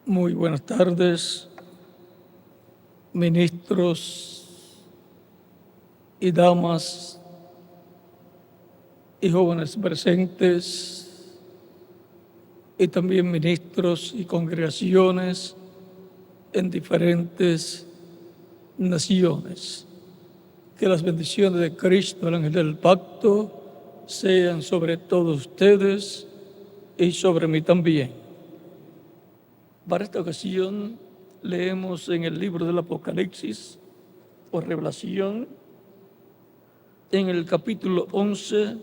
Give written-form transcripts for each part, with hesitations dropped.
Muy buenas tardes, ministros y damas y jóvenes presentes, y también ministros y congregaciones en diferentes naciones. Que las bendiciones de Cristo, el ángel del pacto, sean sobre todos ustedes y sobre mí también. Para esta ocasión leemos en el libro del Apocalipsis o Revelación, en el capítulo 11,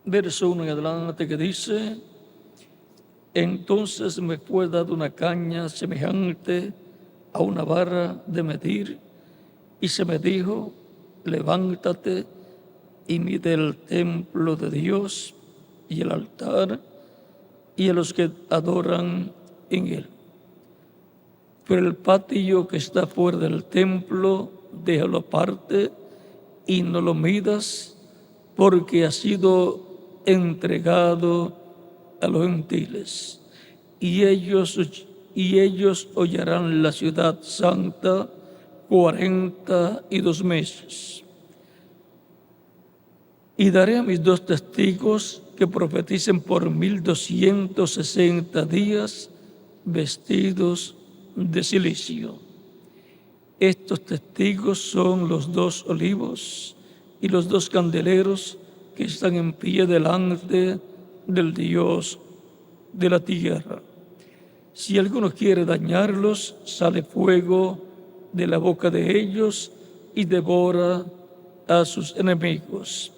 verso 1 en adelante, que dice: Entonces me fue dada una caña semejante a una vara de medir, y se me dijo: levántate y mide el templo de Dios y el altar y a los que adoran en él. Pero el patio que está fuera del templo, déjalo aparte y no lo midas, porque ha sido entregado a los gentiles, y ellos hollarán la ciudad santa 42 meses. Y daré a mis 2 testigos que profeticen por 1260 días, vestidos de silicio. Estos testigos son los 2 olivos y los 2 candeleros que están en pie delante del Dios de la tierra. Si alguno quiere dañarlos, sale fuego de la boca de ellos y devora a sus enemigos.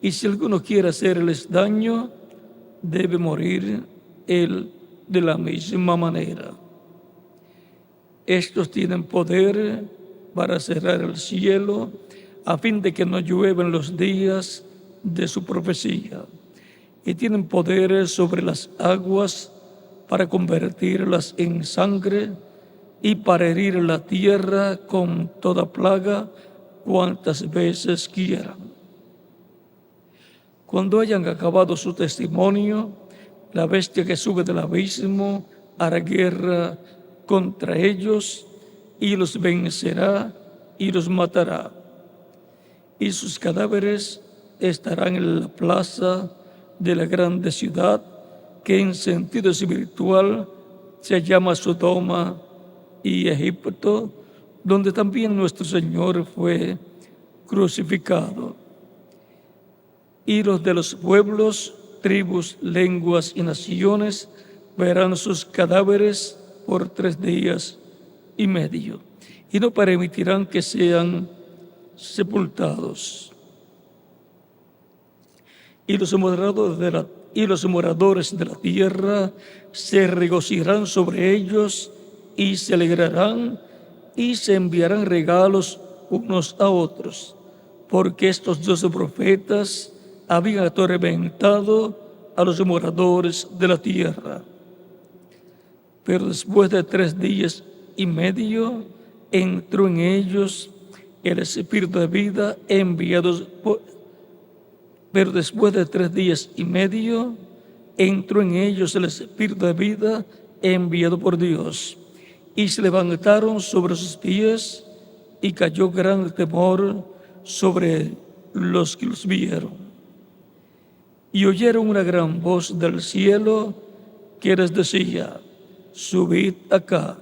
Y si alguno quiere hacerles daño, debe morir él de la misma manera. Estos tienen poder para cerrar el cielo, a fin de que no lluevan los días de su profecía. Y tienen poder sobre las aguas para convertirlas en sangre y para herir la tierra con toda plaga cuantas veces quieran. Cuando hayan acabado su testimonio, la bestia que sube del abismo hará guerra contra ellos y los vencerá y los matará. Y sus cadáveres estarán en la plaza de la grande ciudad, que en sentido espiritual se llama Sodoma y Egipto, donde también nuestro Señor fue crucificado. Y los de los pueblos, tribus, lenguas y naciones verán sus cadáveres por 3 días y medio, y no permitirán que sean sepultados. Y los moradores de la tierra se regocijarán sobre ellos y se alegrarán y se enviarán regalos unos a otros, porque estos 12 profetas habían atormentado a los moradores de la tierra. Pero después de 3 días y medio entró en ellos el espíritu de vida enviado por Pero después de 3 días y medio entró en ellos el espíritu de vida enviado por Dios, y se levantaron sobre sus pies, y cayó gran temor sobre los que los vieron. Y oyeron una gran voz del cielo que les decía: subid acá.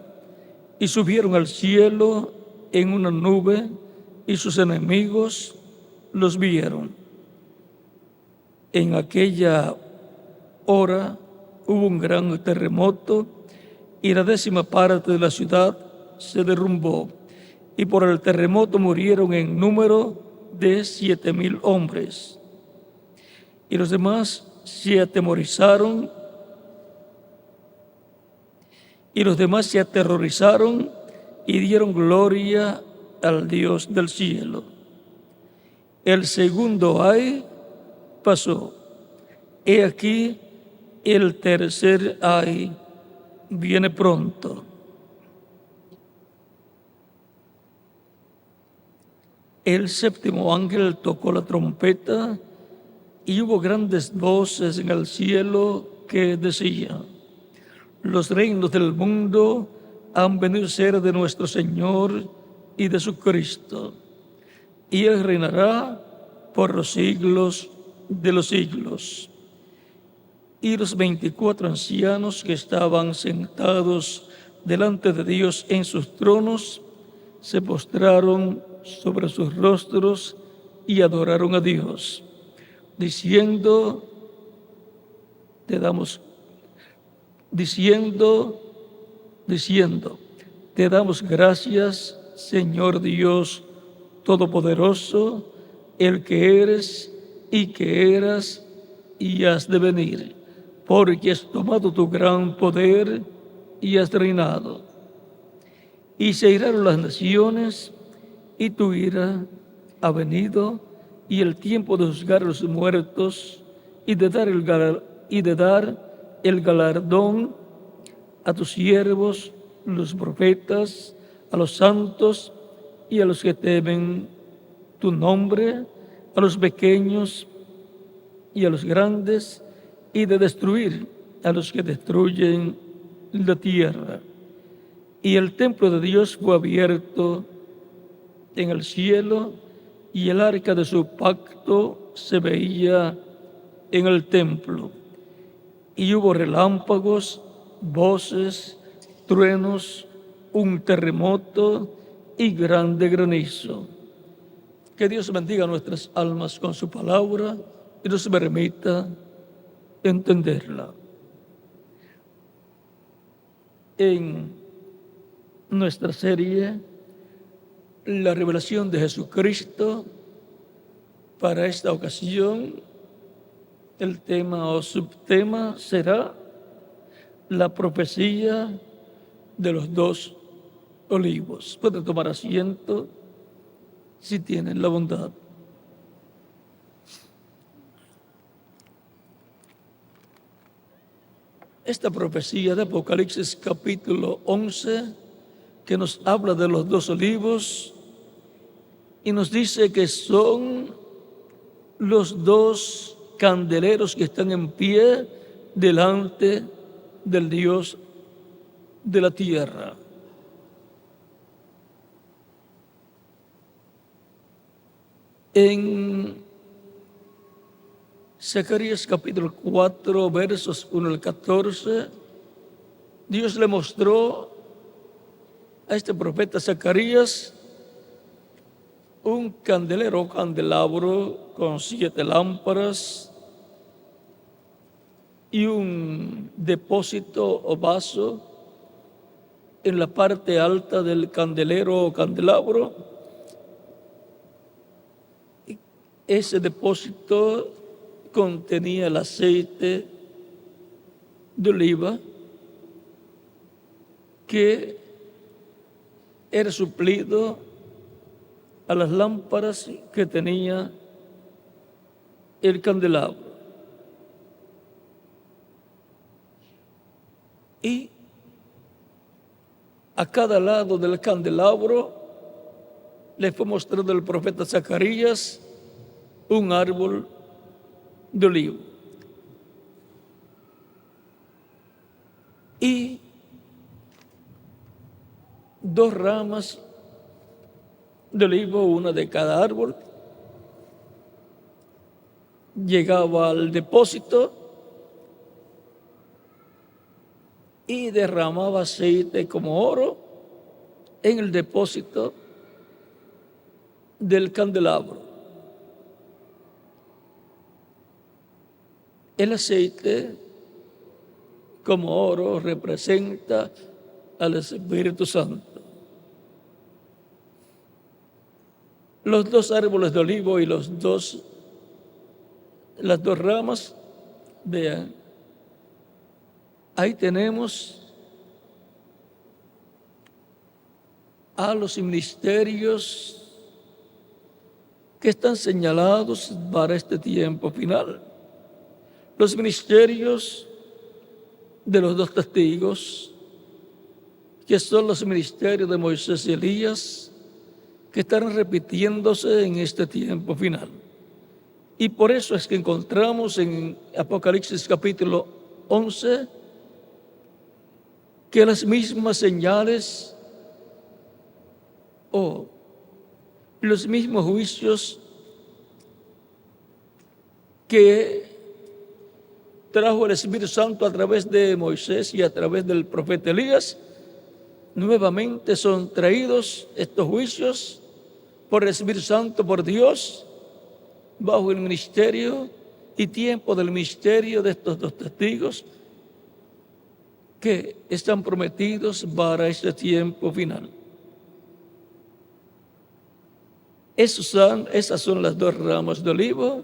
Y subieron al cielo en una nube, y sus enemigos los vieron. En aquella hora hubo un gran terremoto, y la 10ª parte de la ciudad se derrumbó, y por el terremoto murieron en número de 7,000 hombres. Y los demás se aterrorizaron y dieron gloria al Dios del cielo. El segundo ay pasó. He aquí, el tercer ay viene pronto. El séptimo ángel tocó la trompeta y hubo grandes voces en el cielo que decían: los reinos del mundo han venido a ser de nuestro Señor y de su Cristo, y Él reinará por los siglos de los siglos. Y los 24 ancianos que estaban sentados delante de Dios en sus tronos se postraron sobre sus rostros y adoraron a Dios, diciendo, te damos gracias, Señor Dios Todopoderoso, el que eres y que eras y has de venir, porque has tomado tu gran poder y has reinado. Y se iraron las naciones, y tu ira ha venido, y el tiempo de juzgar a los muertos y de dar el galardón a tus siervos, los profetas, a los santos y a los que temen tu nombre, a los pequeños y a los grandes, y de destruir a los que destruyen la tierra. Y el templo de Dios fue abierto en el cielo, y el arca de su pacto se veía en el templo. Y hubo relámpagos, voces, truenos, un terremoto y grande granizo. Que Dios bendiga nuestras almas con su palabra y nos permita entenderla. En nuestra serie, la revelación de Jesucristo, para esta ocasión, el tema o subtema será la profecía de los 2 olivos. Pueden tomar asiento si tienen la bondad. Esta profecía de Apocalipsis capítulo 11, que nos habla de los 2 olivos y nos dice que son los 2 candeleros que están en pie delante del Dios de la tierra. En Zacarías capítulo 4, versos 1 al 14, Dios le mostró a este profeta Zacarías un candelabro con 7 lámparas y un depósito o vaso en la parte alta del candelero o candelabro. Ese depósito contenía el aceite de oliva que era suplido a las lámparas que tenía el candelabro. Y a cada lado del candelabro le fue mostrado el profeta Zacarías un árbol de olivo. Y 2 ramas de olivo, una de cada árbol, llegaba al depósito y derramaba aceite como oro en el depósito del candelabro. El aceite como oro representa al Espíritu Santo. Los 2 árboles de olivo y las 2 ramas, vean, ahí tenemos a los ministerios que están señalados para este tiempo final. Los ministerios de los 2 testigos, que son los ministerios de Moisés y Elías, que están repitiéndose en este tiempo final. Y por eso es que encontramos en Apocalipsis capítulo 11 que las mismas señales o los mismos juicios que trajo el Espíritu Santo a través de Moisés y a través del profeta Elías, nuevamente son traídos estos juicios por el Espíritu Santo, por Dios, bajo el ministerio y tiempo del ministerio de estos dos testigos que están prometidos para este tiempo final. Esas son las dos ramas de olivo,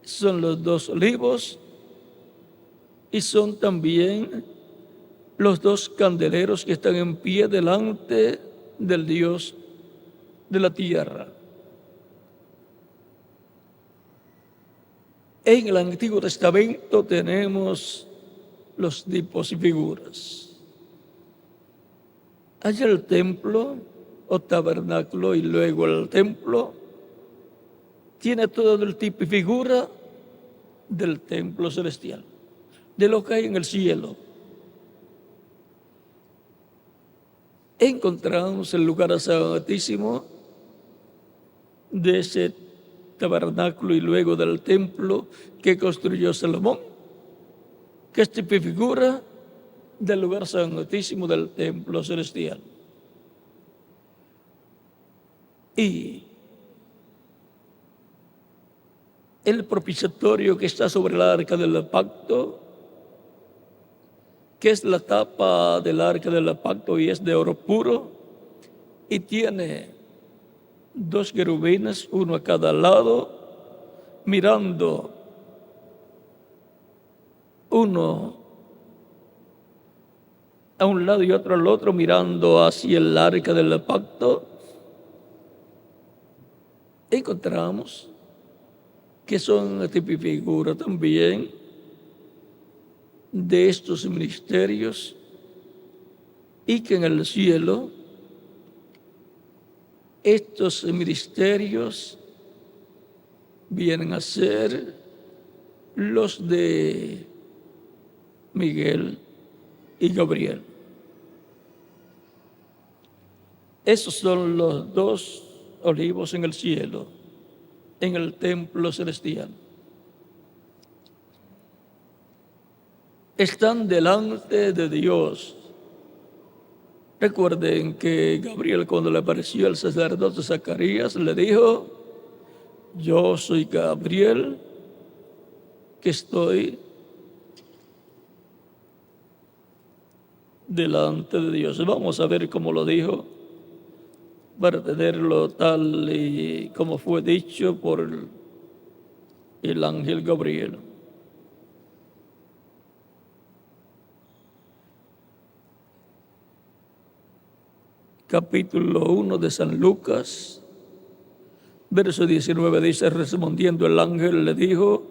son los dos olivos y son también los dos candeleros que están en pie delante del Dios de la tierra. En el Antiguo Testamento tenemos los tipos y figuras. Hay el templo o tabernáculo y luego el templo. Tiene todo el tipo y figura del templo celestial, de lo que hay en el cielo. Encontramos el lugar santísimo de ese tabernáculo y luego del templo que construyó Salomón, que es tipo y figura del lugar santísimo del templo celestial. Y el propiciatorio que está sobre el arca del pacto, que es la tapa del arca del pacto y es de oro puro, y tiene dos querubines, uno a cada lado, mirando uno a un lado y otro al otro, mirando hacia el arca del pacto. Encontramos que son tipo y figura también de estos ministerios y que en el cielo estos ministerios vienen a ser los de Miguel y Gabriel. Esos son los dos olivos en el cielo, en el templo celestial. Están delante de Dios. Recuerden que Gabriel, cuando le apareció al sacerdote Zacarías, le dijo: yo soy Gabriel, que estoy delante de Dios. Vamos a ver cómo lo dijo, para tenerlo tal y como fue dicho por el ángel Gabriel. Capítulo 1 de San Lucas, verso 19 dice: respondiendo el ángel le dijo: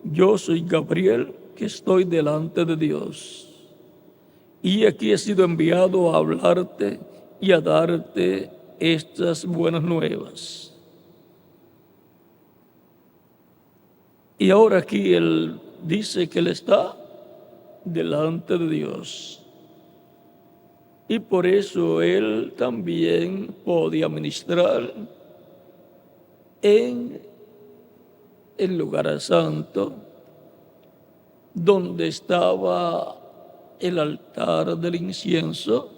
yo soy Gabriel, que estoy delante de Dios, y aquí he sido enviado a hablarte y a darte estas buenas nuevas. Y ahora aquí él dice que él está delante de Dios. Y por eso él también podía ministrar en el lugar santo, donde estaba el altar del incienso.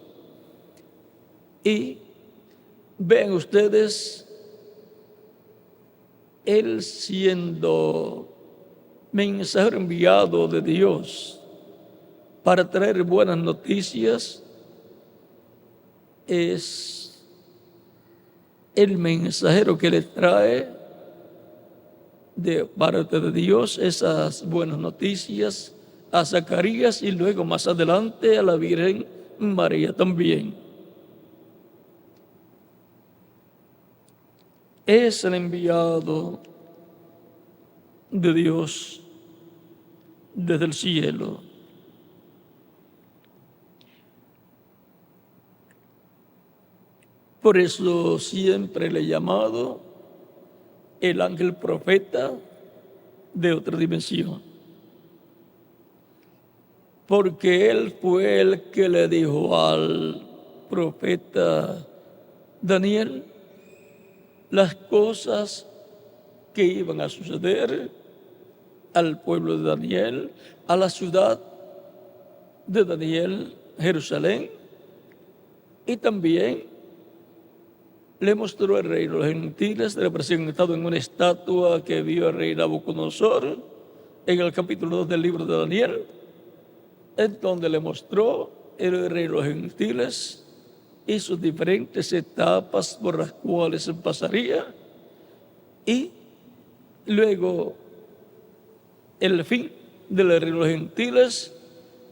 Y ven ustedes, él siendo mensajero enviado de Dios para traer buenas noticias, es el mensajero que le trae de parte de Dios esas buenas noticias a Zacarías y luego más adelante a la Virgen María también. Es el enviado de Dios desde el cielo. Por eso siempre le he llamado el ángel profeta de otra dimensión. Porque él fue el que le dijo al profeta Daniel las cosas que iban a suceder al pueblo de Daniel, a la ciudad de Daniel, Jerusalén, y también le mostró el reino de los gentiles, representado en una estatua que vio el rey Nabucodonosor en el capítulo 2 del libro de Daniel, en donde le mostró el reino de los gentiles y sus diferentes etapas por las cuales se pasaría, y luego el fin del reino de los gentiles,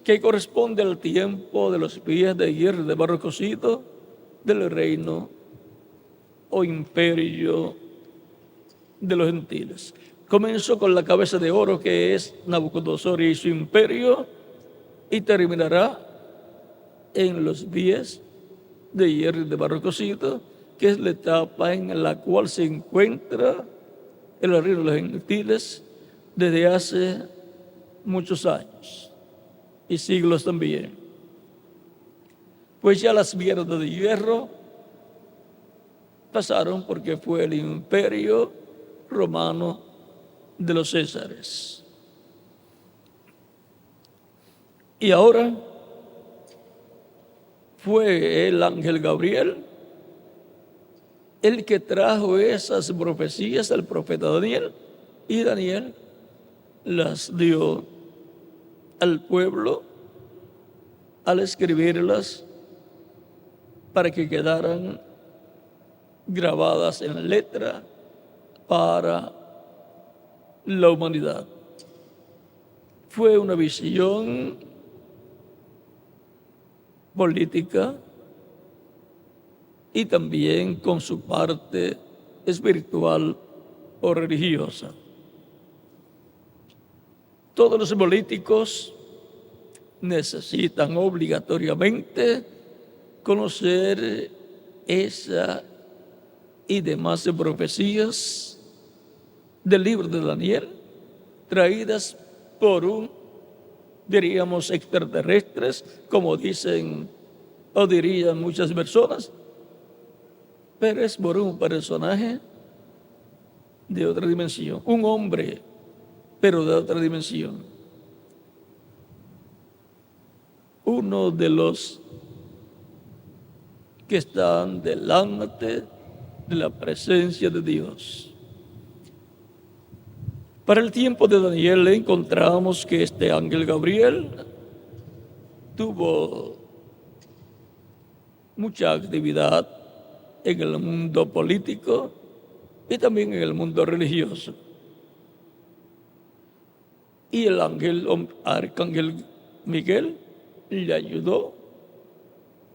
que corresponde al tiempo de los pies de hierro de barro cocido del reino o imperio de los gentiles. Comenzó con la cabeza de oro, que es Nabucodonosor y su imperio, y terminará en los pies de hierro de barro cocido, que es la etapa en la cual se encuentra el reino de los gentiles desde hace muchos años y siglos también. Pues ya las piedras de hierro pasaron, porque fue el imperio romano de los Césares. Y ahora fue el ángel Gabriel el que trajo esas profecías al profeta Daniel, y Daniel las dio al pueblo al escribirlas para que quedaran grabadas en letra para la humanidad. Fue una visión política y también con su parte espiritual o religiosa. Todos los políticos necesitan obligatoriamente conocer esa y demás profecías del libro de Daniel, traídas por diríamos, extraterrestres, como dicen o dirían muchas personas, pero es por un personaje de otra dimensión, un hombre, pero de otra dimensión. Uno de los que están delante de la presencia de Dios. Para el tiempo de Daniel encontramos que este ángel Gabriel tuvo mucha actividad en el mundo político y también en el mundo religioso. Y el arcángel Miguel le ayudó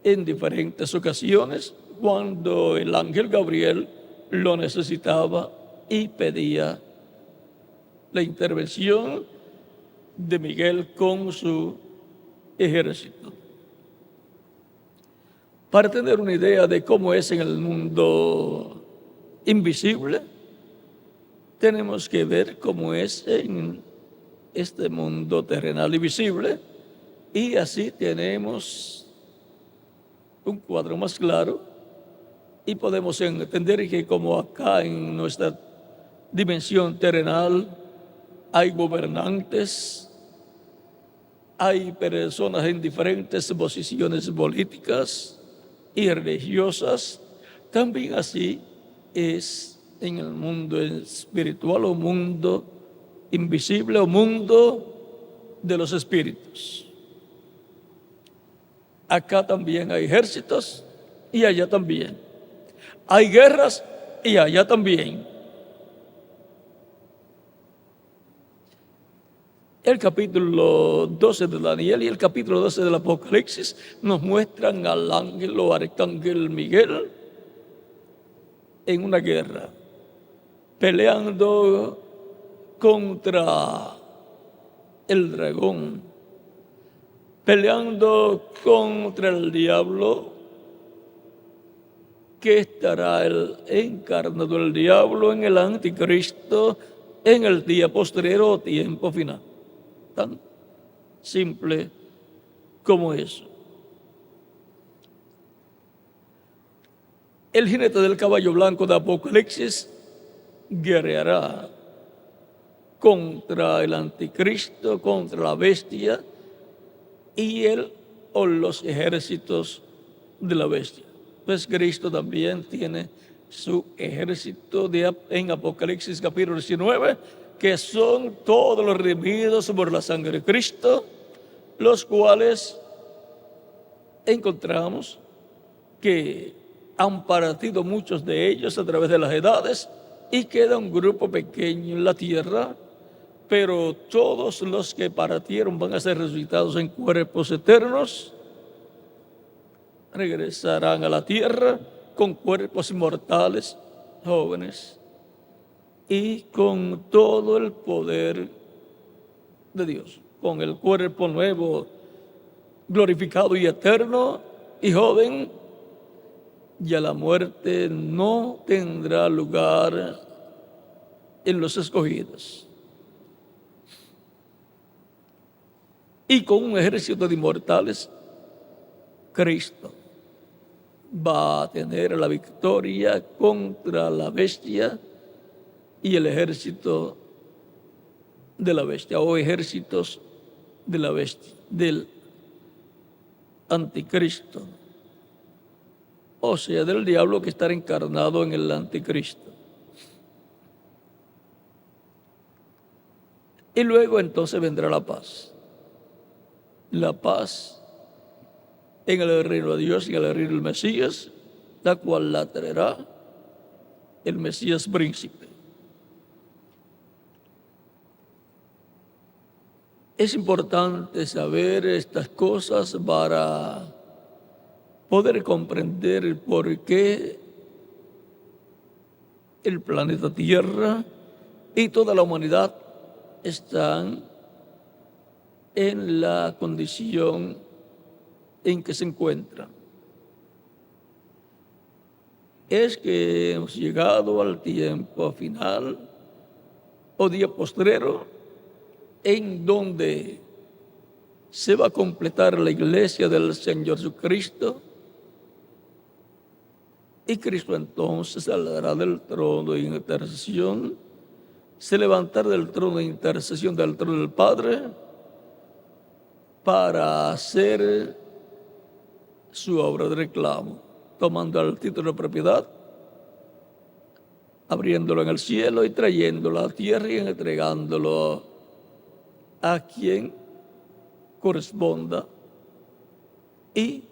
en diferentes ocasiones cuando el ángel Gabriel lo necesitaba y pedía la intervención de Miguel con su ejército. Para tener una idea de cómo es en el mundo invisible, tenemos que ver cómo es en este mundo terrenal y visible, y así tenemos un cuadro más claro y podemos entender que como acá en nuestra dimensión terrenal hay gobernantes, hay personas en diferentes posiciones políticas y religiosas, también así es en el mundo espiritual o mundo invisible o mundo de los espíritus. Acá también hay ejércitos y allá también. Hay guerras y allá también. El capítulo 12 de Daniel y el capítulo 12 del Apocalipsis nos muestran al ángel o arcángel Miguel en una guerra, peleando contra el dragón, peleando contra el diablo, que estará encarnado el diablo en el anticristo en el día postrero o tiempo final. Tan simple como eso. El jinete del caballo blanco de Apocalipsis guerreará contra el anticristo, contra la bestia y él o los ejércitos de la bestia. Pues Cristo también tiene su ejército en Apocalipsis capítulo 19, que son todos los redimidos por la sangre de Cristo, los cuales encontramos que han partido muchos de ellos a través de las edades y queda un grupo pequeño en la tierra, pero todos los que partieron van a ser resucitados en cuerpos eternos, regresarán a la tierra con cuerpos inmortales, jóvenes, y con todo el poder de Dios, con el cuerpo nuevo, glorificado y eterno y joven. Ya la muerte no tendrá lugar en los escogidos. Y con un ejército de inmortales, Cristo va a tener la victoria contra la bestia y el ejército de la bestia, o ejércitos de la bestia, del anticristo, o sea, del diablo que está encarnado en el anticristo. Y luego entonces vendrá la paz. La paz en el reino de Dios y en el reino del Mesías, la cual la traerá el Mesías príncipe. Es importante saber estas cosas para poder comprender por qué el planeta Tierra y toda la humanidad están en la condición en que se encuentran. Es que hemos llegado al tiempo final o día postrero en donde se va a completar la iglesia del Señor Jesucristo y Cristo entonces saldrá del trono de intercesión, se levantará del trono de intercesión del trono del Padre para hacer su obra de reclamo, tomando el título de propiedad, abriéndolo en el cielo y trayéndolo a la tierra y entregándolo a quien corresponda, y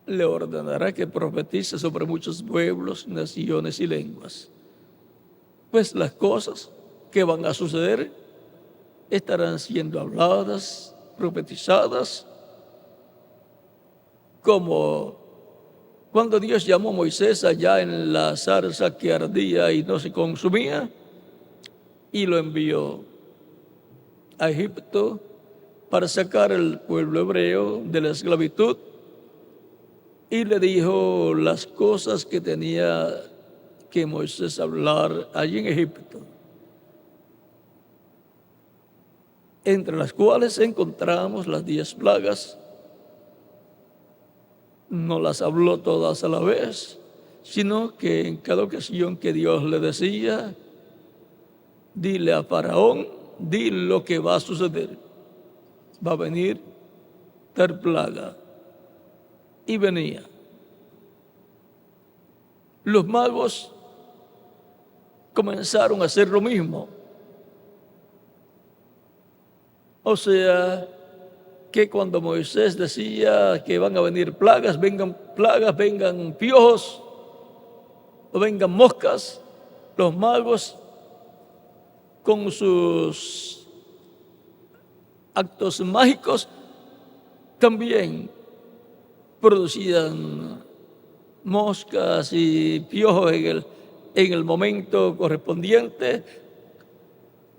le ordenará que profetice sobre muchos pueblos, naciones y lenguas. Pues las cosas que van a suceder estarán siendo habladas, profetizadas, como cuando Dios llamó a Moisés allá en la zarza que ardía y no se consumía, y lo envió a Egipto para sacar al pueblo hebreo de la esclavitud, y le dijo las cosas que tenía que Moisés hablar allí en Egipto, entre las cuales encontramos las 10 plagas. No las habló todas a la vez, sino que en cada ocasión que Dios le decía, dile a Faraón, di lo que va a suceder. Va a venir tal plaga. Y venía. Los magos comenzaron a hacer lo mismo. O sea, que cuando Moisés decía que van a venir plagas, vengan piojos, o vengan moscas, los magos con sus actos mágicos también producían moscas y piojos en el momento correspondiente,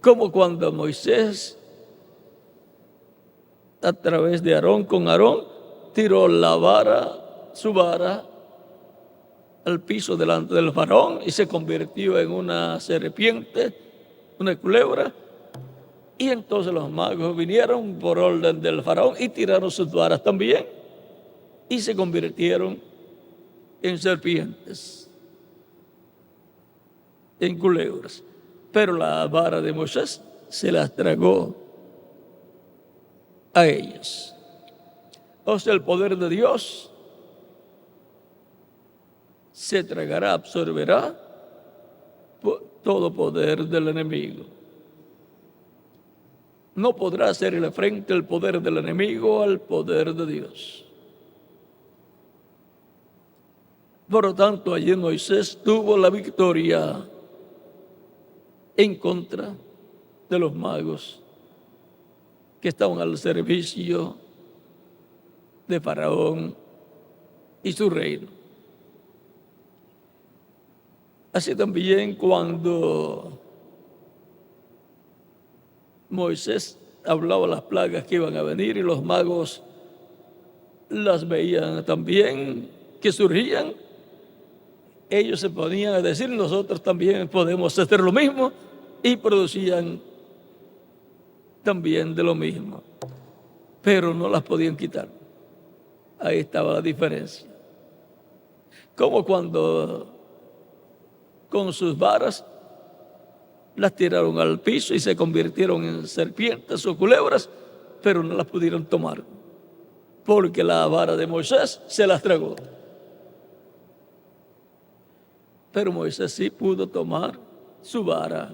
como cuando Moisés, a través de Aarón, con Aarón, tiró su vara, al piso delante del faraón y se convirtió en una serpiente, una culebra. Y entonces los magos vinieron por orden del faraón y tiraron sus varas también y se convirtieron en serpientes, en culebras. Pero la vara de Moisés se las tragó a ellos. O sea, el poder de Dios se tragará, absorberá todo poder del enemigo. No podrá hacerle frente el poder del enemigo al poder de Dios. Por lo tanto, allí Moisés tuvo la victoria en contra de los magos que estaban al servicio de Faraón y su reino. Así también cuando Moisés hablaba las plagas que iban a venir y los magos las veían también que surgían, ellos se ponían a decir, nosotros también podemos hacer lo mismo, y producían también de lo mismo, pero no las podían quitar. Ahí estaba la diferencia. Como cuando con sus varas las tiraron al piso y se convirtieron en serpientes o culebras, pero no las pudieron tomar, porque la vara de Moisés se las tragó. Pero Moisés sí pudo tomar su vara,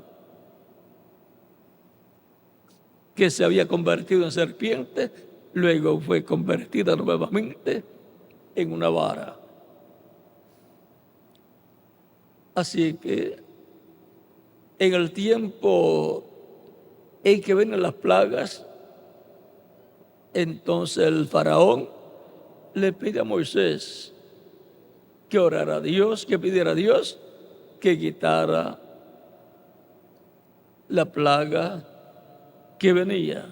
que se había convertido en serpiente, luego fue convertida nuevamente en una vara. Así que en el tiempo en que vienen las plagas, entonces el faraón le pide a Moisés que orara a Dios, que pidiera a Dios que quitara la plaga que venía.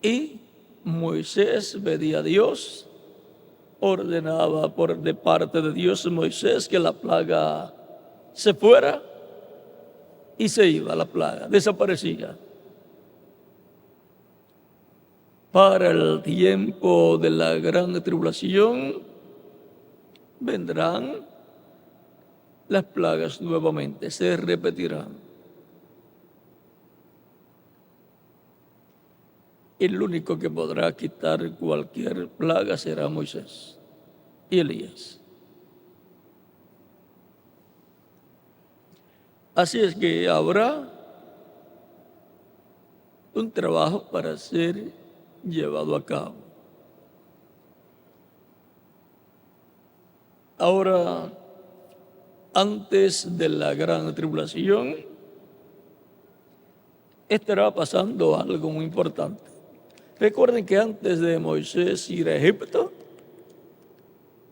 Y Moisés pedía a Dios, ordenaba de parte de Dios a Moisés que la plaga se fuera y se iba la plaga, desaparecía. Para el tiempo de la gran tribulación vendrán las plagas nuevamente, se repetirán. El único que podrá quitar cualquier plaga será Moisés y Elías. Así es que habrá un trabajo para ser llevado a cabo. Ahora, antes de la gran tribulación, estará pasando algo muy importante. Recuerden que antes de Moisés ir a Egipto,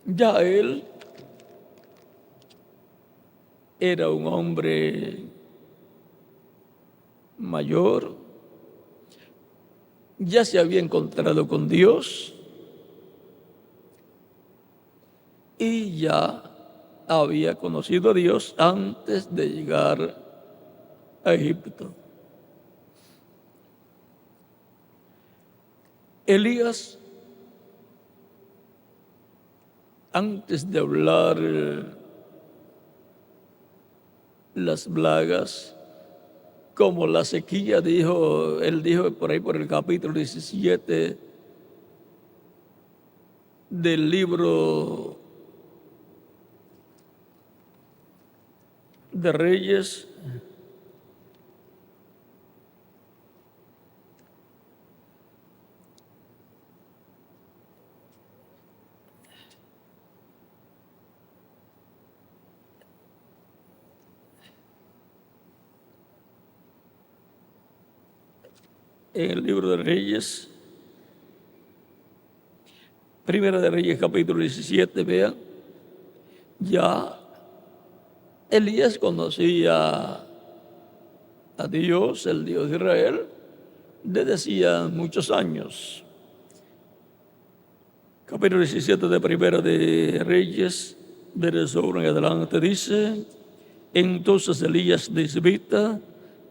ya él era un hombre mayor, ya se había encontrado con Dios y ya había conocido a Dios antes de llegar a Egipto. Elías, antes de hablar las plagas, como la sequía, él dijo por ahí por el capítulo 17 del libro de Reyes, en el libro de Reyes, Primera de Reyes, capítulo 17, vean, ya Elías conocía a Dios, el Dios de Israel, desde hacía muchos años. Capítulo 17 de Primera de Reyes, verso 1 en adelante, dice: entonces Elías de Isbita,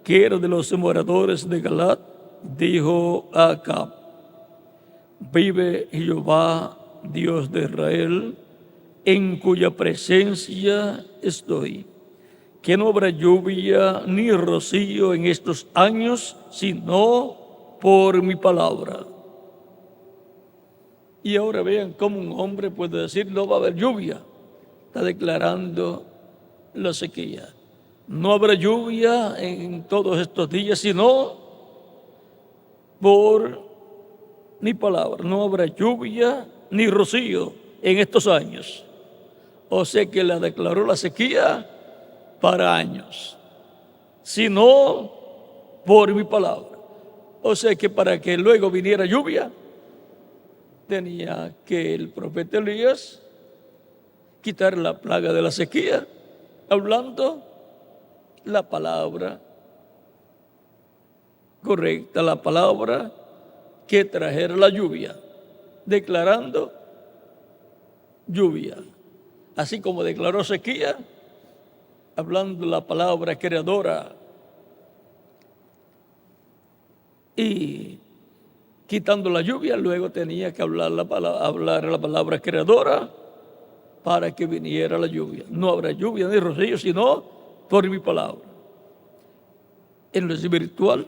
que era de los moradores de Galat, dijo a Acab: vive Jehová, Dios de Israel, en cuya presencia estoy, que no habrá lluvia ni rocío en estos años, sino por mi palabra. Y ahora vean cómo un hombre puede decir: no va a haber lluvia. Está declarando la sequía. No habrá lluvia en todos estos días, sino por mi palabra. No habrá lluvia ni rocío en estos años. O sea que la declaró la sequía para años, sino por mi palabra. O sea que para que luego viniera lluvia, tenía que el profeta Elías quitar la plaga de la sequía, hablando la palabra correcta, la palabra que trajera la lluvia, declarando lluvia. Así como declaró sequía, hablando la palabra creadora y quitando la lluvia, luego tenía que hablar la palabra creadora para que viniera la lluvia. No habrá lluvia ni rocío, sino por mi palabra. En lo espiritual,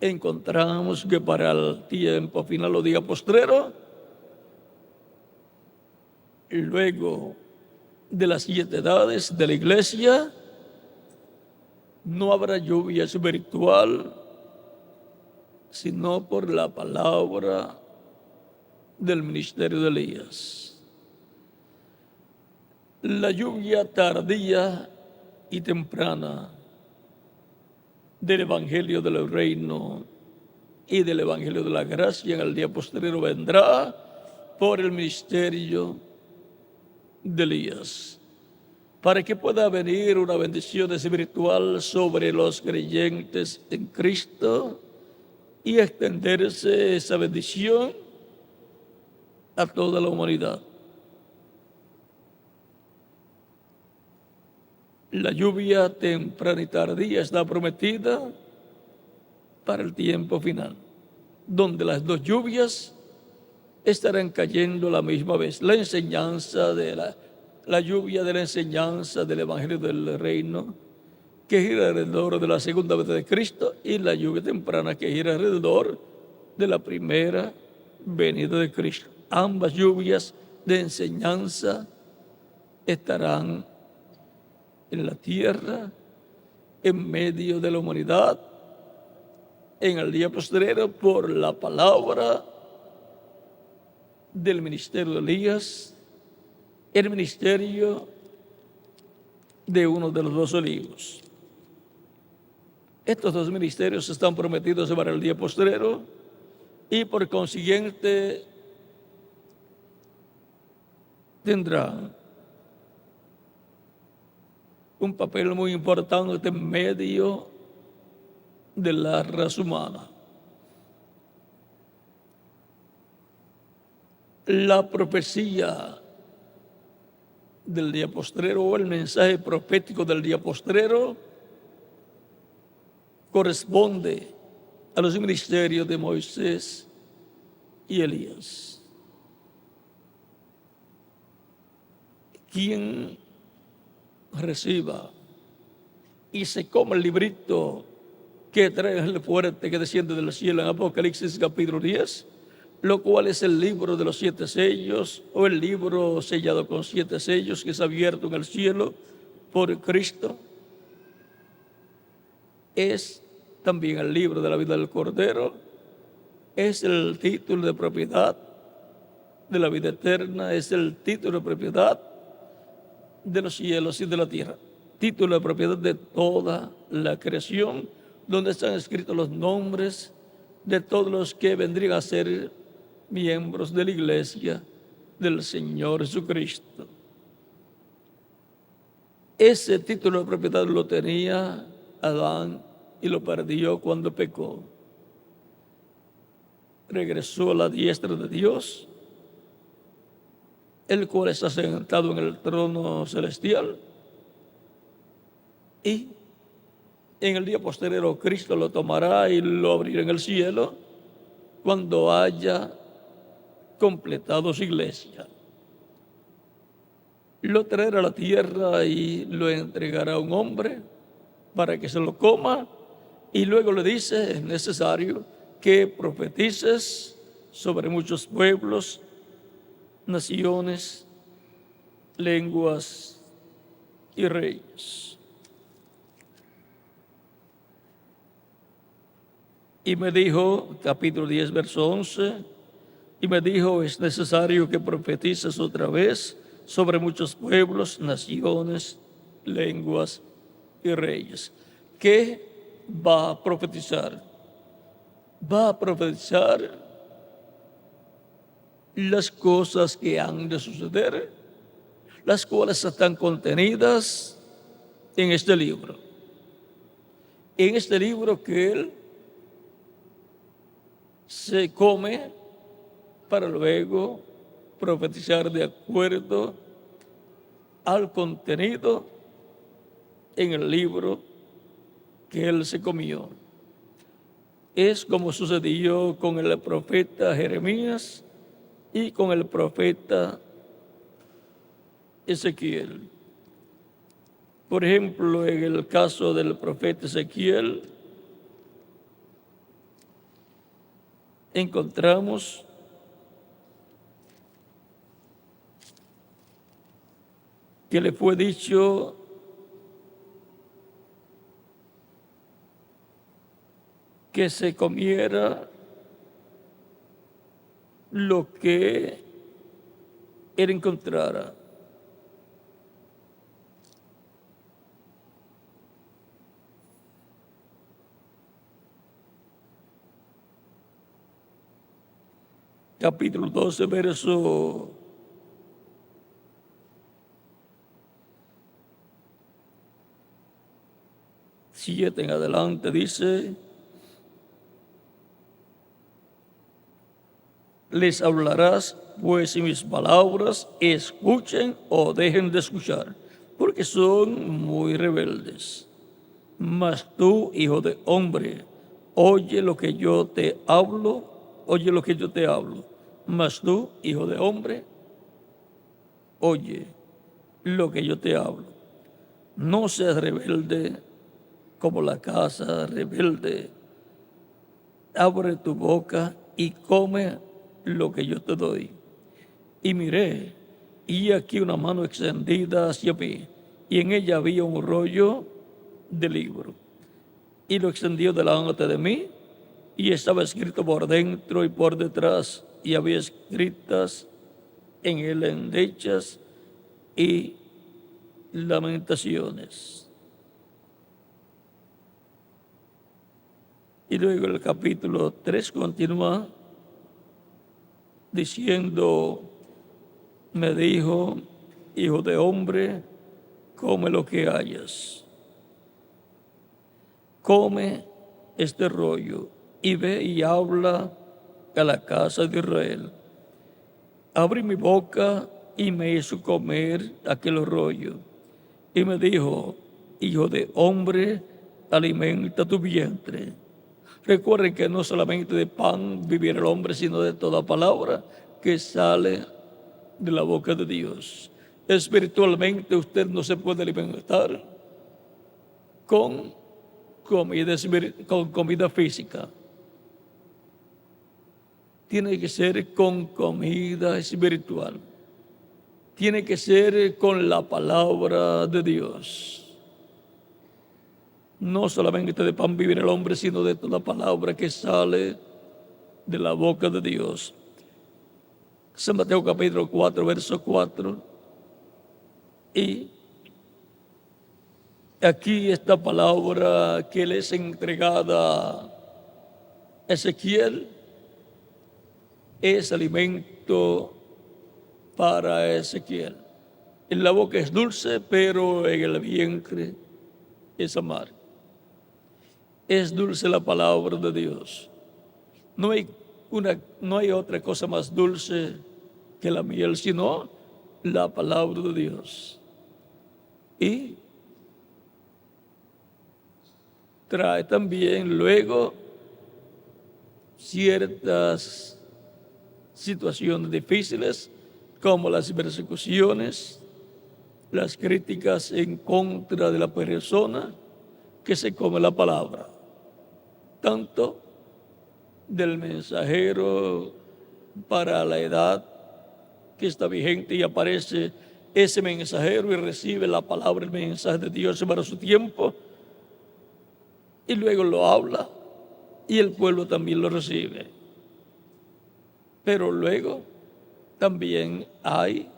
encontramos que para el tiempo final, los días postreros, luego de las 7 edades de la iglesia, no habrá lluvia espiritual, sino por la palabra del ministerio de Elías. La lluvia tardía y temprana del evangelio del reino y del evangelio de la gracia en el día posterior vendrá por el ministerio de Elías, para que pueda venir una bendición espiritual sobre los creyentes en Cristo y extenderse esa bendición a toda la humanidad. La lluvia temprana y tardía está prometida para el tiempo final, donde las dos lluvias estarán cayendo a la misma vez. La enseñanza de la lluvia de la enseñanza del Evangelio del Reino, que gira alrededor de la segunda venida de Cristo, y la lluvia temprana, que gira alrededor de la primera venida de Cristo. Ambas lluvias de enseñanza estarán en la tierra, en medio de la humanidad, en el día posterior, por la palabra del ministerio de Elías, el ministerio de uno de los 12 olivos. Estos dos ministerios están prometidos para el día postrero y por consiguiente tendrán un papel muy importante en medio de la raza humana. La profecía del día postrero o el mensaje profético del día postrero corresponde a los ministerios de Moisés y Elías. Quien reciba y se coma el librito que trae el fuerte que desciende del cielo en Apocalipsis capítulo 10, lo cual es el libro de los 7 sellos, o el libro sellado con 7 sellos que es abierto en el cielo por Cristo. Es también el libro de la vida del Cordero, es el título de propiedad de la vida eterna, es el título de propiedad de los cielos y de la tierra, título de propiedad de toda la creación, donde están escritos los nombres de todos los que vendrían a ser miembros de la iglesia del Señor Jesucristo. Ese título de propiedad lo tenía Adán y lo perdió cuando pecó. regresó a la diestra de Dios, el cual está sentado en el trono celestial, y en el día posterior Cristo lo tomará y lo abrirá en el cielo cuando haya completado su iglesia. Lo traerá a la tierra y lo entregará a un hombre para que se lo coma, y luego le dice: es necesario que profetices sobre muchos pueblos, naciones, lenguas y reyes. Y me dijo, capítulo 10, verso 11, y me dijo: es necesario que profetices otra vez sobre muchos pueblos, naciones, lenguas y reyes. ¿Qué va a profetizar? Va a profetizar las cosas que han de suceder, las cuales están contenidas en este libro. En este libro que él se come para luego profetizar de acuerdo al contenido en el libro que él se comió. Es como sucedió con el profeta Jeremías y con el profeta Ezequiel. Por ejemplo, en el caso del profeta Ezequiel, encontramos que le fue dicho que se comiera lo que él encontrara. Capítulo 12, verso 7 en adelante, dice: les hablarás pues en mis palabras, escuchen o dejen de escuchar, porque son muy rebeldes. Mas tú, hijo de hombre, oye lo que yo te hablo, oye lo que yo te hablo. Mas tú, hijo de hombre, oye lo que yo te hablo. No seas rebelde como la casa rebelde. Abre tu boca y come lo que yo te doy. Y miré, y aquí una mano extendida hacia mí, y en ella había un rollo de libro. Y lo extendió delante de mí, y estaba escrito por dentro y por detrás, y había escritas en él endechas y lamentaciones. Y luego el capítulo 3 continúa diciendo: me dijo, hijo de hombre, come lo que hayas. Come este rollo y ve y habla a la casa de Israel. Abrí mi boca y me hizo comer aquel rollo. Y me dijo: hijo de hombre, alimenta tu vientre. Recuerden que no solamente de pan vivirá el hombre, sino de toda palabra que sale de la boca de Dios. Espiritualmente usted no se puede alimentar con comida física. Tiene que ser con comida espiritual. Tiene que ser con la palabra de Dios. No solamente de pan vivirá el hombre, sino de toda palabra que sale de la boca de Dios. San Mateo capítulo 4, verso 4. Y aquí esta palabra que le es entregada a Ezequiel es alimento para Ezequiel. En la boca es dulce, pero en el vientre es amargo. Es dulce la palabra de Dios. No hay no hay otra cosa más dulce que la miel, sino la palabra de Dios. Y trae también luego ciertas situaciones difíciles, como las persecuciones, las críticas en contra de la persona que se come la palabra, tanto del mensajero para la edad que está vigente y aparece ese mensajero y recibe la palabra, el mensaje de Dios para su tiempo, y luego lo habla y el pueblo también lo recibe. Pero luego también hay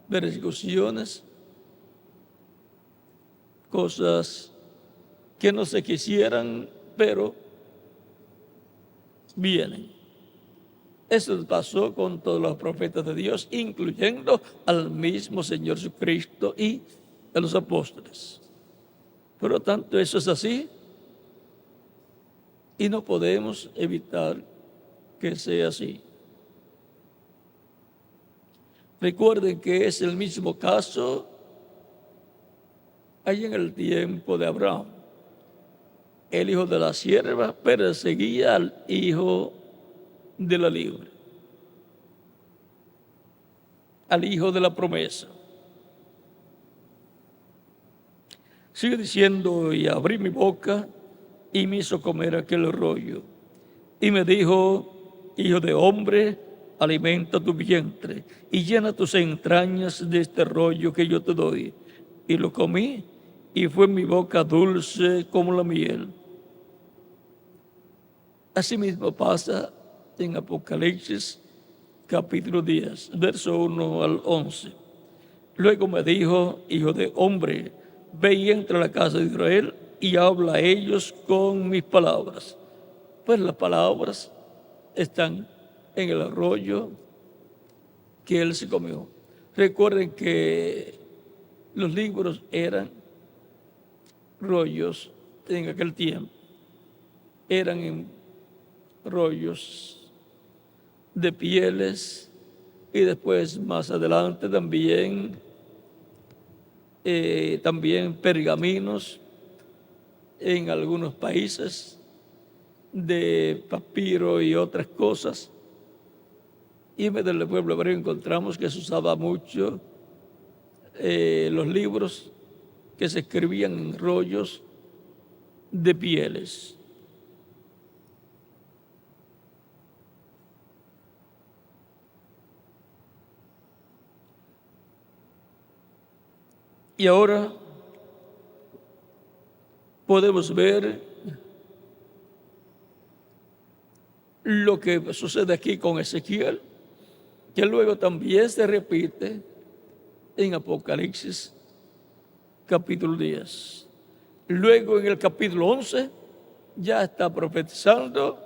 persecuciones, cosas que no se quisieran, pero vienen. Eso pasó con todos los profetas de Dios, incluyendo al mismo Señor Jesucristo y a los apóstoles. Por lo tanto, eso es así y no podemos evitar que sea así. Recuerden que es el mismo caso ahí en el tiempo de Abraham. El hijo de la sierva perseguía al hijo de la libre, al hijo de la promesa. Sigue diciendo, y abrí mi boca y me hizo comer aquel rollo. Y me dijo, hijo de hombre, alimenta tu vientre y llena tus entrañas de este rollo que yo te doy. Y lo comí y fue en mi boca dulce como la miel. Asimismo pasa en Apocalipsis capítulo 10, verso 1 al 11. Luego me dijo, hijo de hombre, ve y entra a la casa de Israel y habla a ellos con mis palabras. Pues las palabras están en el arroyo que él se comió. Recuerden que los libros eran rollos en aquel tiempo. Eran en rollos de pieles y después más adelante también pergaminos en algunos países de papiro y otras cosas. Y en el pueblo hebreo encontramos que se usaba mucho los libros que se escribían en rollos de pieles. Y ahora podemos ver lo que sucede aquí con Ezequiel, que luego también se repite en Apocalipsis capítulo 10. Luego en el capítulo 11 ya está profetizando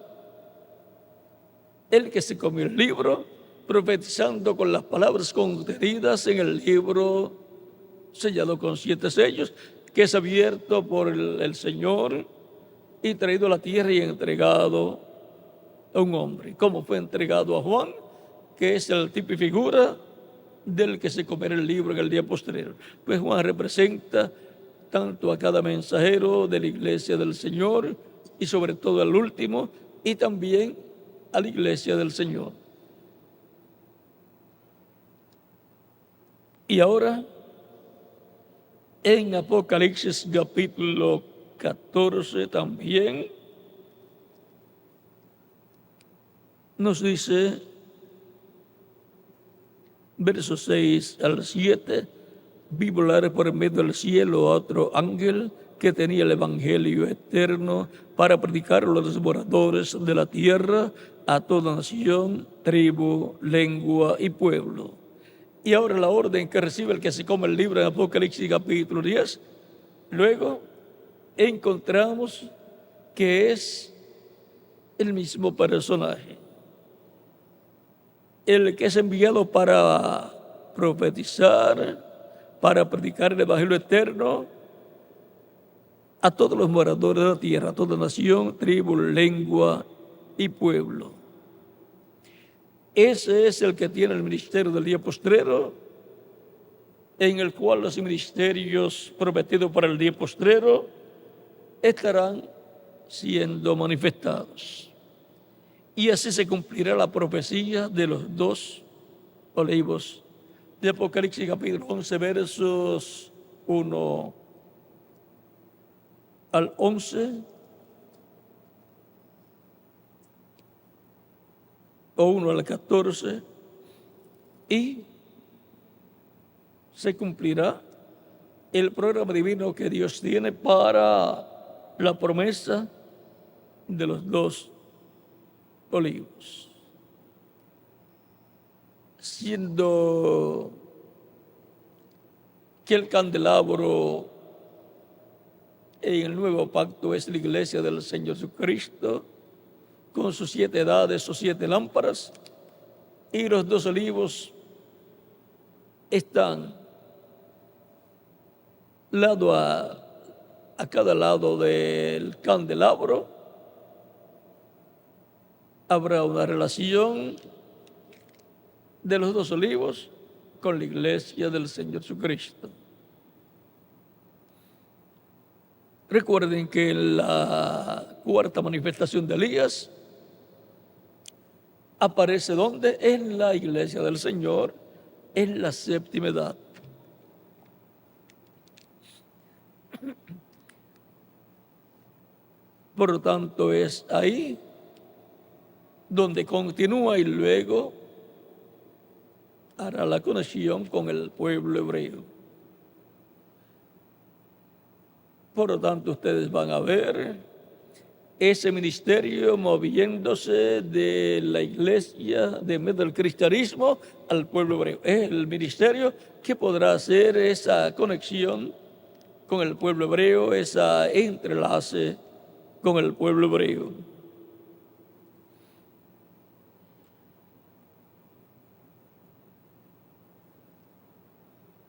el que se comió el libro, profetizando con las palabras contenidas en el libro sellado con 7 sellos, que es abierto por el Señor y traído a la tierra y entregado a un hombre, como fue entregado a Juan, que es el tipo y figura del que se comerá el libro en el día posterior. Pues Juan representa tanto a cada mensajero de la iglesia del Señor y sobre todo al último, y también a la iglesia del Señor. Y ahora, en Apocalipsis capítulo 14 también nos dice, versos 6 al 7, vi volar por medio del cielo a otro ángel que tenía el evangelio eterno para predicar a los moradores de la tierra, a toda nación, tribu, lengua y pueblo. Y ahora la orden que recibe el que se come el libro en Apocalipsis capítulo 10, luego encontramos que es el mismo personaje, el que es enviado para profetizar, para predicar el evangelio eterno a todos los moradores de la tierra, a toda nación, tribu, lengua y pueblo. Ese es el que tiene el ministerio del día postrero, en el cual los ministerios prometidos para el día postrero estarán siendo manifestados. Y así se cumplirá la profecía de los dos olivos de Apocalipsis capítulo 11, versos 1 al 11, o 1 al 14, y se cumplirá el programa divino que Dios tiene para la promesa de los dos olivos. Siendo que el candelabro en el nuevo pacto es la iglesia del Señor Jesucristo, con sus 7 edades o 7 lámparas, y los dos olivos están a cada lado del candelabro. Habrá una relación de los dos olivos con la iglesia del Señor Jesucristo. Recuerden que la cuarta manifestación de Elías aparece ¿dónde? En la iglesia del Señor, en la séptima edad. Por lo tanto, es ahí donde continúa y luego hará la conexión con el pueblo hebreo. Por lo tanto, ustedes van a ver ese ministerio moviéndose de la iglesia, de medio del cristianismo al pueblo hebreo. Es el ministerio que podrá hacer esa conexión con el pueblo hebreo, esa entrelace con el pueblo hebreo.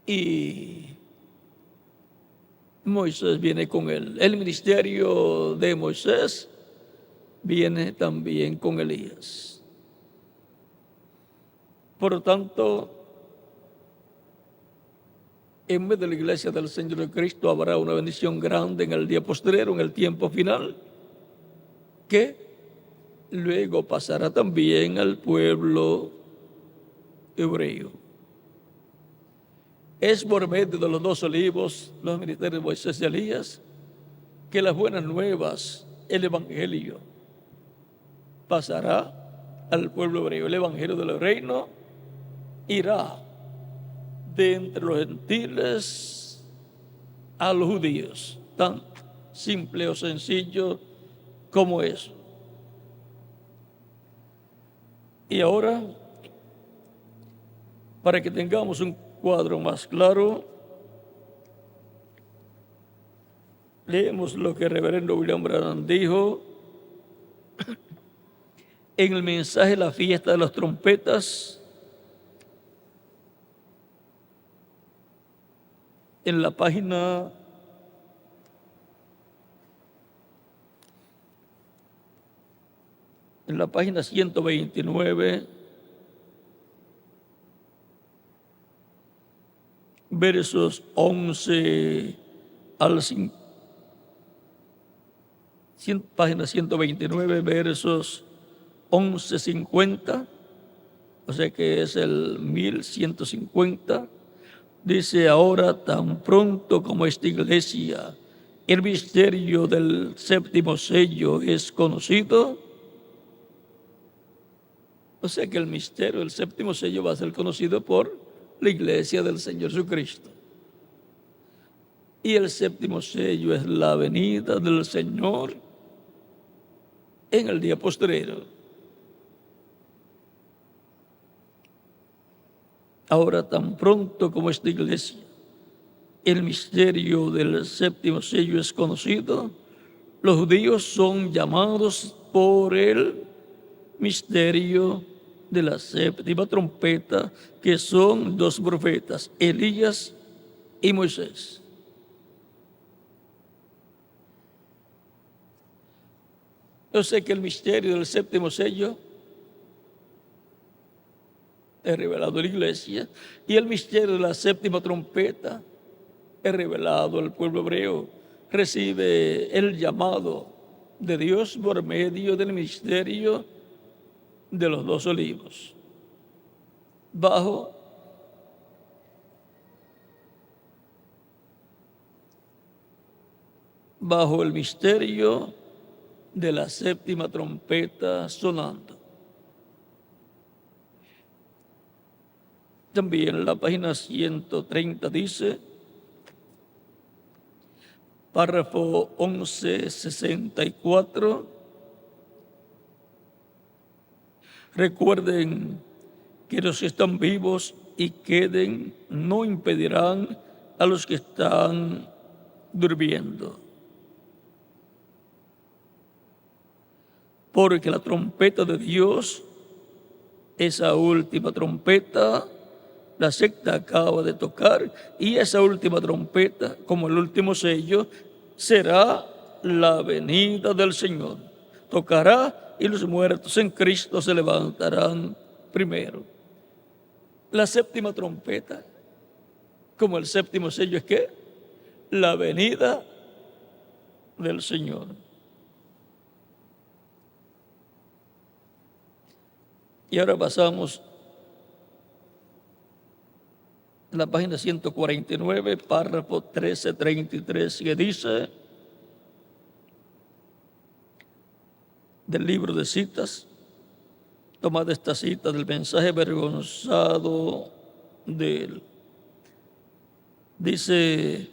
Y Moisés viene con él. El ministerio de Moisés viene también con Elías. Por lo tanto, en medio de la iglesia del Señor Cristo habrá una bendición grande en el día postrero, en el tiempo final, que luego pasará también al pueblo hebreo. Es por medio de los dos olivos, los ministerios de Moisés y Elías, que las buenas nuevas, el evangelio, pasará al pueblo hebreo. El evangelio del reino irá de entre los gentiles a los judíos, tan simple o sencillo como eso. Y ahora, para que tengamos un cuadro más claro, leemos lo que el reverendo William Branham dijo en el mensaje La fiesta de las trompetas, en la página 129, versos 11 al 5, página 129, versos 11:50, o sea que es el 1150, dice: ahora tan pronto como esta iglesia, el misterio del séptimo sello es conocido, o sea que el misterio del séptimo sello va a ser conocido por la iglesia del Señor Jesucristo. Y el séptimo sello es la venida del Señor en el día postrero. Ahora tan pronto como esta iglesia, el misterio del séptimo sello es conocido, los judíos son llamados por el misterio de la séptima trompeta, que son dos profetas, Elías y Moisés. Yo sé que el misterio del séptimo sello es revelado a la iglesia y el misterio de la séptima trompeta es revelado al pueblo hebreo. Recibe el llamado de Dios por medio del misterio de los dos olivos. Bajo el misterio de la séptima trompeta sonando. También en la página 130 dice, párrafo 1164, recuerden que los que están vivos y queden no impedirán a los que están durmiendo. Porque la trompeta de Dios, esa última trompeta, la sexta acaba de tocar, y esa última trompeta, como el último sello, será la venida del Señor. Tocará y los muertos en Cristo se levantarán primero. La séptima trompeta, como el séptimo sello, es que la venida del Señor. Y ahora pasamos a la página 149, párrafo 1333, que dice, del libro de citas, tomada esta cita del mensaje avergonzado de él. Dice,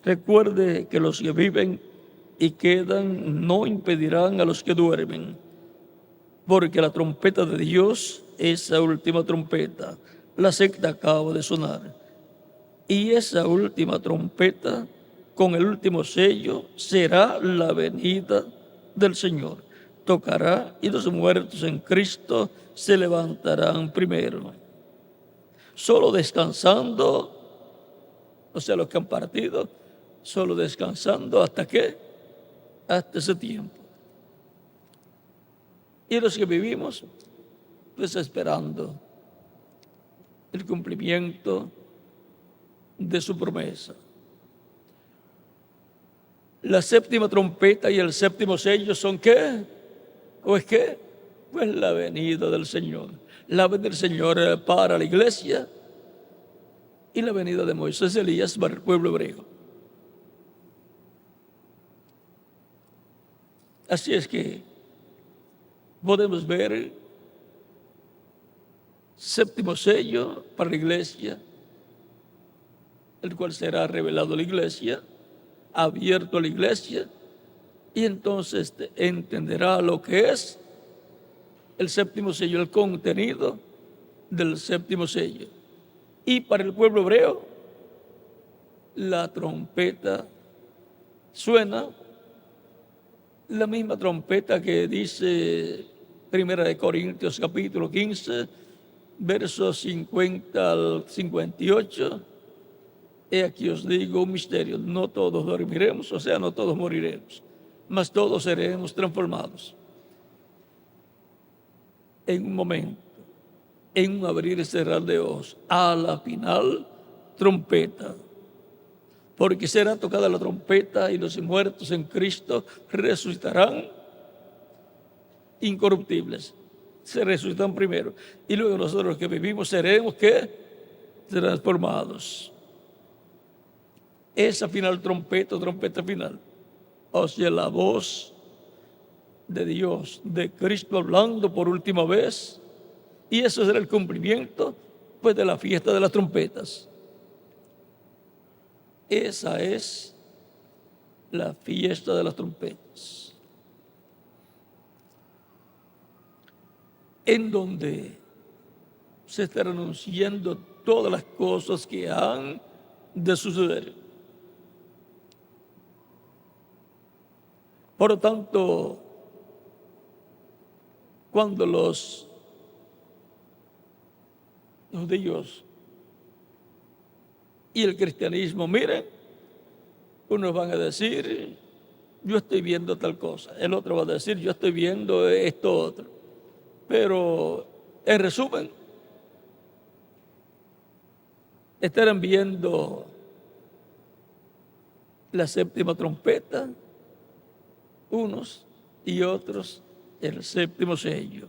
recuerde que los que viven y quedan no impedirán a los que duermen, porque la trompeta de Dios, esa última trompeta, la sexta acaba de sonar. Y esa última trompeta, con el último sello, será la venida del Señor. Tocará y los muertos en Cristo se levantarán primero. Solo descansando, o sea, los que han partido, solo descansando, ¿hasta qué? Hasta ese tiempo. Y los que vivimos, pues esperando el cumplimiento de su promesa. La séptima trompeta y el séptimo sello son ¿qué? ¿O es qué? Pues la venida del Señor. La venida del Señor para la iglesia y la venida de Moisés y Elías para el pueblo hebreo. Así es que podemos ver séptimo sello para la iglesia, el cual será revelado a la iglesia, abierto a la iglesia, y entonces entenderá lo que es el séptimo sello, el contenido del séptimo sello. Y para el pueblo hebreo, la trompeta suena, la misma trompeta que dice 1 Corintios capítulo 15, versos 50 al 58. He aquí os digo un misterio, no todos dormiremos, o sea, no todos moriremos, mas todos seremos transformados en un momento, en un abrir y cerrar de ojos, a la final trompeta. Porque será tocada la trompeta y los muertos en Cristo resucitarán incorruptibles. Se resucitan primero. Y luego nosotros los que vivimos seremos ¿qué? Transformados. Esa final trompeta, trompeta final, o sea, la voz de Dios, de Cristo hablando por última vez, y eso será el cumplimiento pues de la fiesta de las trompetas. Esa es la fiesta de las trompetas, en donde se están anunciando todas las cosas que han de suceder. Por lo tanto, cuando los judíos y el cristianismo miren, unos van a decir, yo estoy viendo tal cosa. El otro va a decir, yo estoy viendo esto otro. Pero, en resumen, estarán viendo la séptima trompeta, unos y otros el séptimo sello.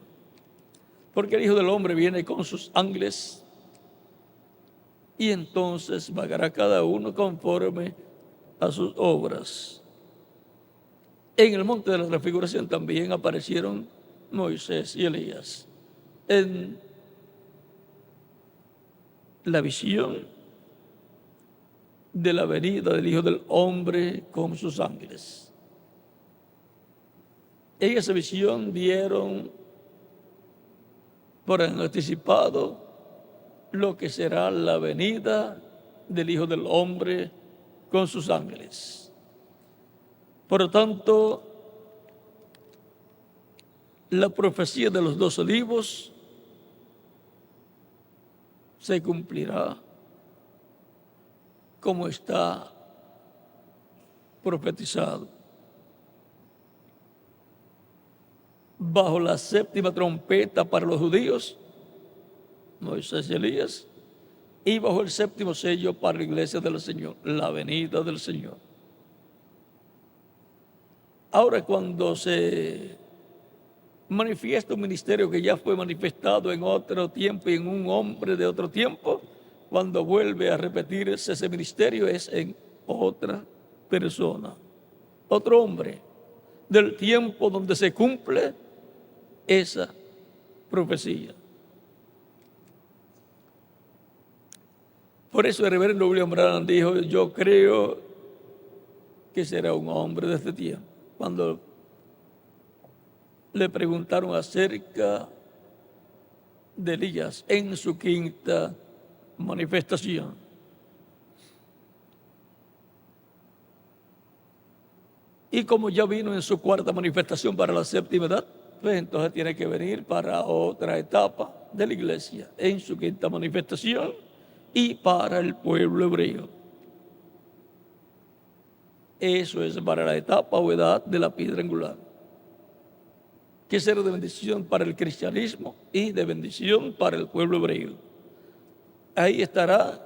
Porque el Hijo del Hombre viene con sus ángeles y entonces pagará cada uno conforme a sus obras. En el monte de la transfiguración también aparecieron Moisés y Elías en la visión de la venida del Hijo del Hombre con sus ángeles. En esa visión vieron por anticipado lo que será la venida del Hijo del Hombre con sus ángeles. Por lo tanto, la profecía de los 2 olivos se cumplirá como está profetizado. Bajo la séptima trompeta para los judíos, Moisés y Elías, y bajo el séptimo sello para la iglesia del Señor, la venida del Señor. Ahora, cuando se manifiesta un ministerio que ya fue manifestado en otro tiempo y en un hombre de otro tiempo, cuando vuelve a repetirse ese ministerio es en otra persona, otro hombre, del tiempo donde se cumple esa profecía. Por eso el reverendo William Branham dijo, yo creo que será un hombre de este tiempo. Cuando le preguntaron acerca de Elías en su quinta manifestación. Y como ya vino en su cuarta manifestación para la séptima edad, pues entonces tiene que venir para otra etapa de la iglesia en su quinta manifestación y para el pueblo hebreo. Eso es para la etapa o edad de la piedra angular, que será de bendición para el cristianismo y de bendición para el pueblo hebreo. Ahí estará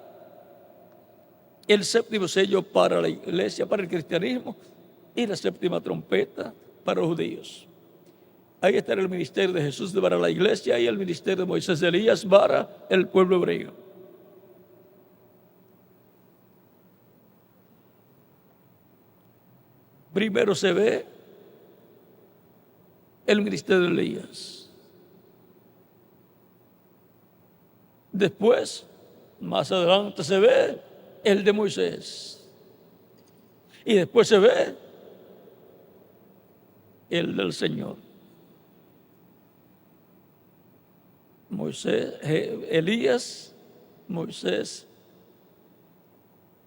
el séptimo sello para la iglesia, para el cristianismo, y la séptima trompeta para los judíos. Ahí estará el ministerio de Jesús para la iglesia y el ministerio de Moisés y Elías para el pueblo hebreo. Primero se ve el ministerio de Elías. Después, más adelante se ve el de Moisés. Y después se ve el del Señor. Moisés, Elías, Moisés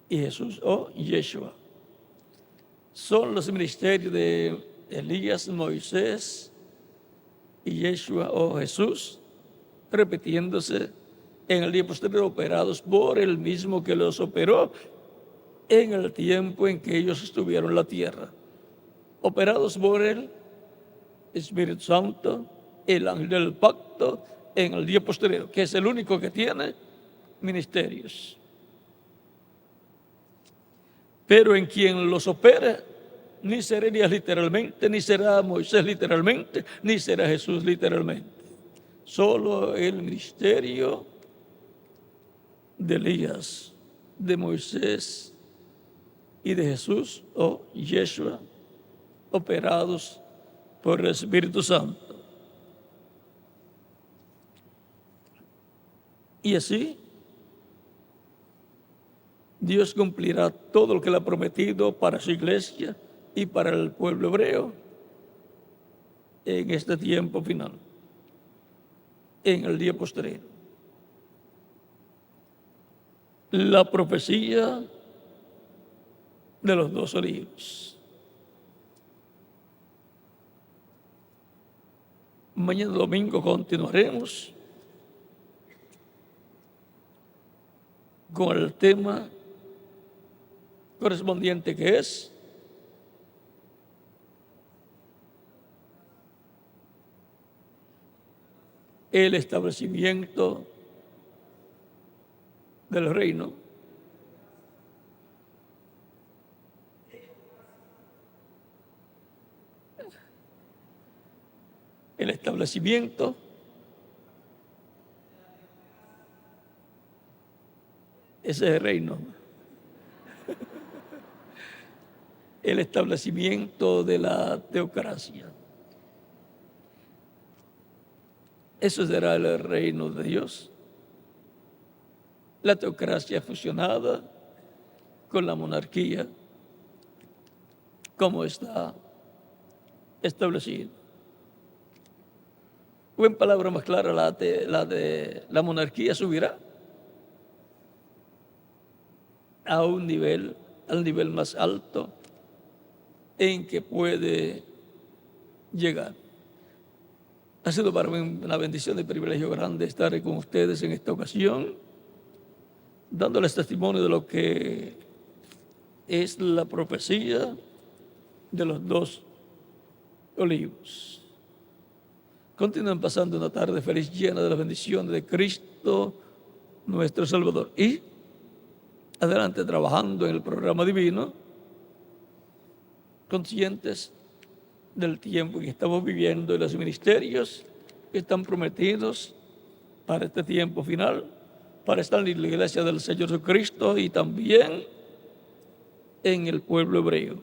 y Jesús o Yeshua. Son los ministerios de Elías, Moisés y Yeshua o Jesús, repitiéndose en el día posterior, operados por el mismo que los operó en el tiempo en que ellos estuvieron en la tierra. Operados por el Espíritu Santo, el ángel del pacto, en el día posterior, que es el único que tiene ministerios. Pero en quien los opera, ni será Elías literalmente, ni será Moisés literalmente, ni será Jesús literalmente. Solo el ministerio de Elías, de Moisés y de Jesús o Yeshua, operados por el Espíritu Santo. Y así, Dios cumplirá todo lo que le ha prometido para su iglesia y para el pueblo hebreo en este tiempo final, en el día posterior. La profecía de los 2 olivos. Mañana domingo continuaremos con el tema correspondiente que es el establecimiento del reino, el establecimiento ese es el reino, el establecimiento de la teocracia. Eso será el reino de Dios. La teocracia fusionada con la monarquía, como está establecido. O en palabras más claras, la monarquía subirá a un nivel, al nivel más alto en que puede llegar. Ha sido para mí una bendición y privilegio grande estar con ustedes en esta ocasión, dándoles testimonio de lo que es la profecía de los 2 olivos. Continúen pasando una tarde feliz, llena de la bendición de Cristo, nuestro Salvador. Y adelante trabajando en el programa divino, conscientes del tiempo que estamos viviendo y los ministerios que están prometidos para este tiempo final, para estar en la iglesia del Señor Jesucristo y también en el pueblo hebreo.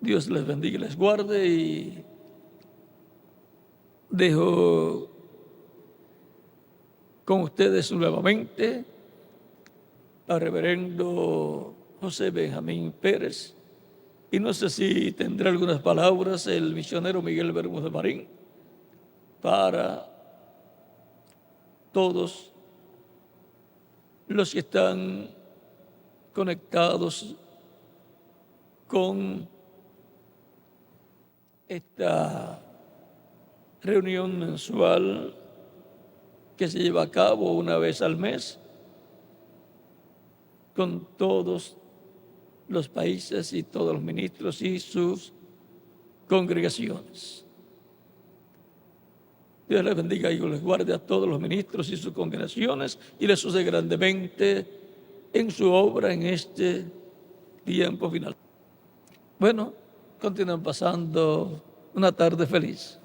Dios les bendiga y les guarde, y dejo con ustedes nuevamente al reverendo José Benjamín Pérez, y no sé si tendrá algunas palabras el misionero Miguel Bermúdez Marín para todos los que están conectados con esta reunión mensual que se lleva a cabo una vez al mes con todos los países y todos los ministros y sus congregaciones. Dios les bendiga y les guarde a todos los ministros y sus congregaciones y les use grandemente en su obra en este tiempo final. Bueno, continúen pasando una tarde feliz.